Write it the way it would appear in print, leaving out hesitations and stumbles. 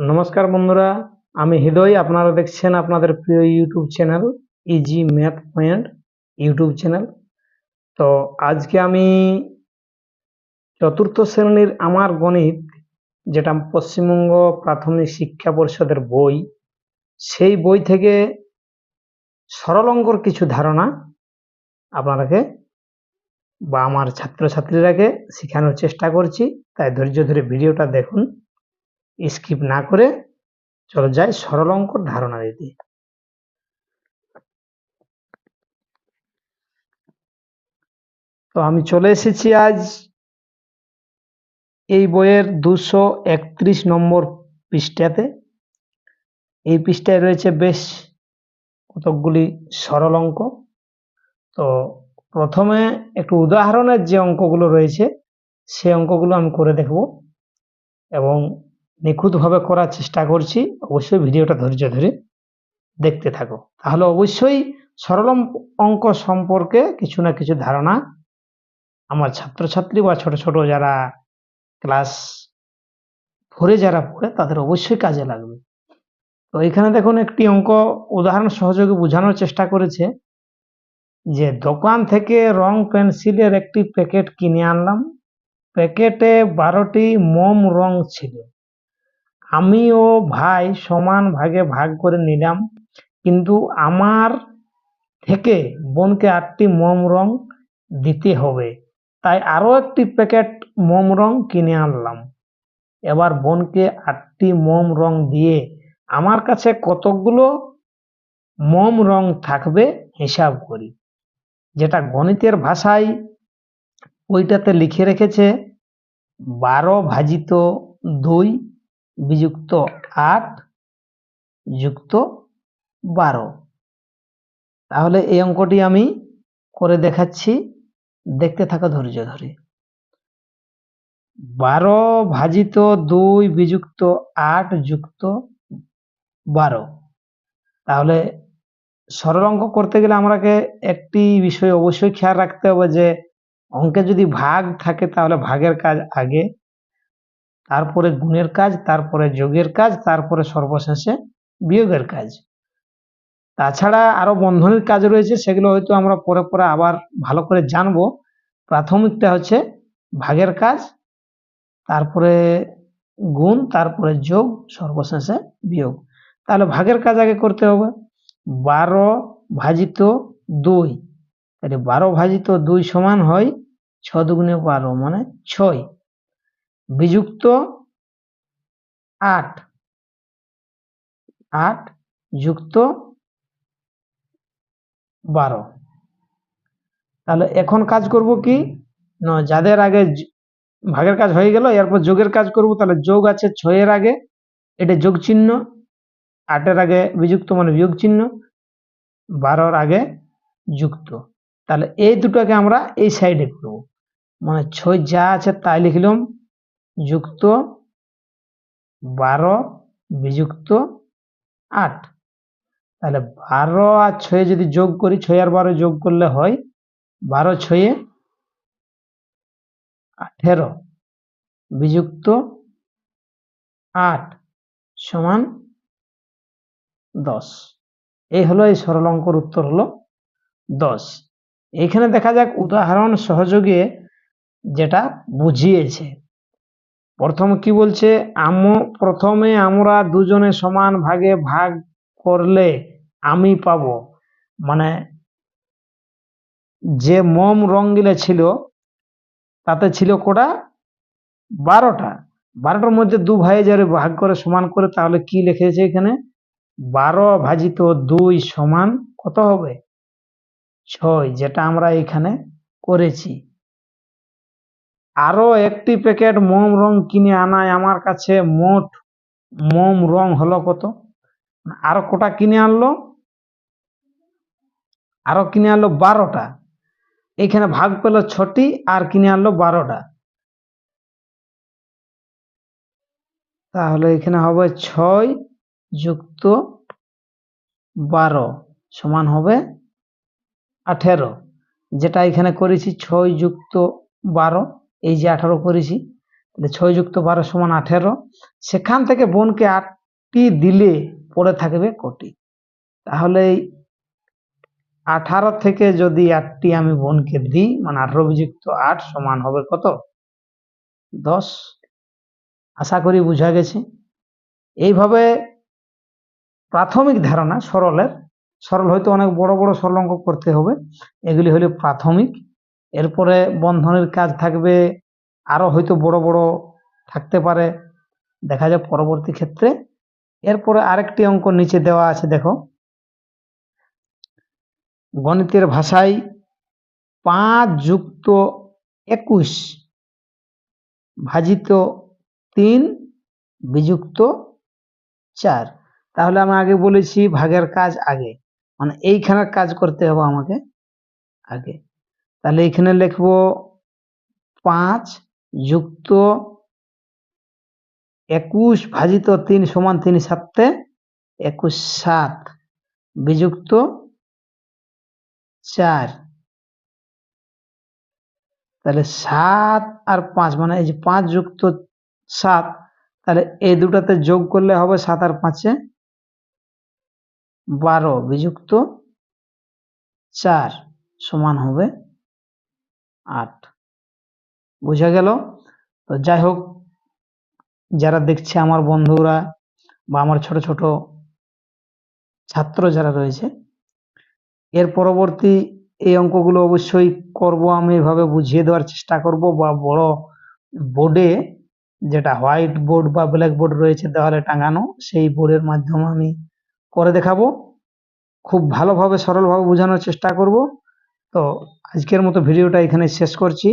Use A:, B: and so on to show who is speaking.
A: নমস্কার বন্ধুরা, আমি হৃদয়। আপনারা দেখছেন আপনাদের প্রিয় YouTube channel easy math point YouTube channel. তো আজকে আমি চতুর্থ শ্রেণীর আমার গণিত, যেটা পশ্চিমবঙ্গ প্রাথমিক শিক্ষা পরিষদের বই, সেই বই থেকে সরল অঙ্কর কিছু ধারণা আপনারাকে বা আমার ছাত্রছাত্রীরাকে শেখানোর চেষ্টা করছি। তাই ধৈর্য ধরে ভিডিওটা দেখুন, স্কিপ না করে। চলো যাই সরল অঙ্কর ধারণা দিতে। তো আমি চলে এসেছি আজ এই বইয়ের 231 নম্বর পৃষ্ঠাতে। এই পৃষ্ঠায় রয়েছে বেশ কতকগুলি সরল অঙ্ক। তো প্রথমে একটু উদাহরণের যে অঙ্কগুলো রয়েছে সেই অঙ্কগুলো আমি করে দেখব এবং নিখুঁতভাবে করার চেষ্টা করছি। অবশ্যই ভিডিওটা ধৈর্য ধরে দেখতে থাকো, তাহলে অবশ্যই সরল অঙ্ক সম্পর্কে কিছু না কিছু ধারণা আমার ছাত্রছাত্রী বা ছোট ছোট যারা ক্লাস 4-এ যারা পড়ে তাদের অবশ্যই কাজে লাগবে। তো এখানে দেখুন একটি অঙ্ক উদাহরণ সহযোগে বোঝানোর চেষ্টা করেছে যে দোকান থেকে রং পেন্সিলের একটি প্যাকেট কিনে আনলাম। প্যাকেটে 12টি মোম রং ছিল। আমি ও ভাই সমান ভাগে ভাগ করে নিলাম, কিন্তু আমার থেকে বোনকে 8টি মোম রং দিতে হবে। তাই আরো একটি প্যাকেট মোম রং কিনে আনলাম। এবার বোনকে 8টি মোম রং দিয়ে আমার কাছে কতগুলো মোম রং থাকবে হিসাব করি। যেটা গণিতের ভাষায় ওইটাতে লিখে রেখেছে 12/2 বিযুক্ত 8 যুক্ত 12। তাহলে এই অঙ্কটি আমি করে দেখাচ্ছি, দেখতে থাকো ধৈর্য ধরে। 12/2 বিযুক্ত 8 যুক্ত 12। তাহলে সরল অঙ্ক করতে গেলে আমাকে একটি বিষয় অবশ্যই খেয়াল রাখতে হবে যে অঙ্কে যদি ভাগ থাকে তাহলে ভাগের কাজ আগে, তারপরে গুণের কাজ, তারপরে যোগের কাজ, তারপরে সর্বশেষে বিয়োগের কাজ। তাছাড়া আরো বন্ধনীর কাজ রয়েছে, সেগুলো হয়তো আমরা পরে পরে আবার ভালো করে জানবো। প্রাথমিকটা হচ্ছে ভাগের কাজ, তারপরে গুণ, তারপরে যোগ, সর্বশেষে বিয়োগ। তাহলে ভাগের কাজ আগে করতে হবে। 12/2, তাহলে 12/2 সমান হয় 6 দুগুণে 12 মানে 6, বিযুক্ত 8 যুক্ত 12। তাহলে এখন কাজ করব কি না, যাদের আগে ভাগের কাজ হয়ে গেল, এরপর যোগের কাজ করব। তাহলে যোগ আছে 6-এর আগে, এটা যোগ চিহ্ন, 8-এর আগে বিযুক্ত মানে বিয়োগ চিহ্ন, 12-র আগে যুক্ত। তাহলে এই দুটোকে আমরা এই সাইডে করব, মানে 6 যা আছে তাই লিখলাম, যুক্ত 12 বিযুক্ত 8। তাহলে 12 আর 6 যদি যোগ করি, 6 আর 12 যোগ করলে হয় 12×6 18 বিযুক্ত 8 সমান 10। এই হলো এই সরল অঙ্কের উত্তর হলো 10। এইখানে দেখা যাক উদাহরণ সহযোগে যেটা বুঝিয়েছে। প্রথম কি বলছে, প্রথমে আমরা দুজনে সমান ভাগে ভাগ করলে আমি পাবো, মানে যে মোম রঙগুলো ছিল তাতে ছিল কোটা 12টা। 12টার মধ্যে দু ভাই যারা ভাগ করে সমান করে, তাহলে কি লিখেছে এখানে 12/2 সমান কত হবে 6, যেটা আমরা এখানে করেছি। আরো একটি প্যাকেট মোম রং কিনে আনায় আমার কাছে মোট মোম রং হলো কত। আরো কটা কিনে আনলো, আরো কিনে আনলো 12টা। এখানে ভাগ পেলো 6টি আর কিনে আনলো 12টা। তাহলে এখানে হবে 6 যুক্ত 12 সমান হবে 18, যেটা এখানে করেছি 6 যুক্ত 12, এই যে 18 করেছি। তাহলে 6 যুক্ত 12 সমান 18। সেখান থেকে বোনকে 8টি দিলে পড়ে থাকবে কটি? তাহলে 18 থেকে যদি 8টি আমি বোনকে দিই, মানে 18 বিযুক্ত 8 সমান হবে কত? 10। আশা করি বোঝা গেছে। এইভাবে প্রাথমিক ধারণা সরল হয়তো অনেক বড় বড় সরল অঙ্ক করতে হবে, এগুলি হলো প্রাথমিক। এরপরে বন্ধনের কাজ থাকবে, আরো হয়তো বড় বড় থাকতে পারে, দেখা যাক পরবর্তী ক্ষেত্রে। এরপরে আরেকটি অঙ্ক নিচে দেওয়া আছে, দেখো গণিতের ভাষায় 5 যুক্ত 21 ভাজিত 3 বিযুক্ত 4। তাহলে আমি আগে বলেছি ভাগের কাজ আগে, মানে এইখানের কাজ করতে হবে আমাকে আগে। তাহলে এখানে লিখবো 5 যুক্ত 21 ভাজিত 3 সমান 3 7 21 7 বিযুক্ত 4। তাহলে 7 আর 5 মানে এই যে 5 যুক্ত 7, তাহলে এই দুটাতে যোগ করলে হবে 7 আর 5 12 বিযুক্ত 4 সমান হবে 8। বুঝা গেল? তো যাই হোক, যারা দেখছে আমার বন্ধুরা বা আমার ছোট ছোট ছাত্র যারা রয়েছে, এর পরবর্তী এই অঙ্কগুলো অবশ্যই করব, আমি এভাবে বুঝিয়ে দেওয়ার চেষ্টা করব, বা বড় বোর্ডে, যেটা হোয়াইট বোর্ড বা ব্ল্যাক বোর্ড রয়েছে দেওয়ালে টাঙানো, সেই বোর্ডের মাধ্যমে আমি করে দেখাবো। খুব ভালোভাবে সরলভাবে বোঝানোর চেষ্টা করব। তো আজকের মতো ভিডিওটা এখানে শেষ করছি।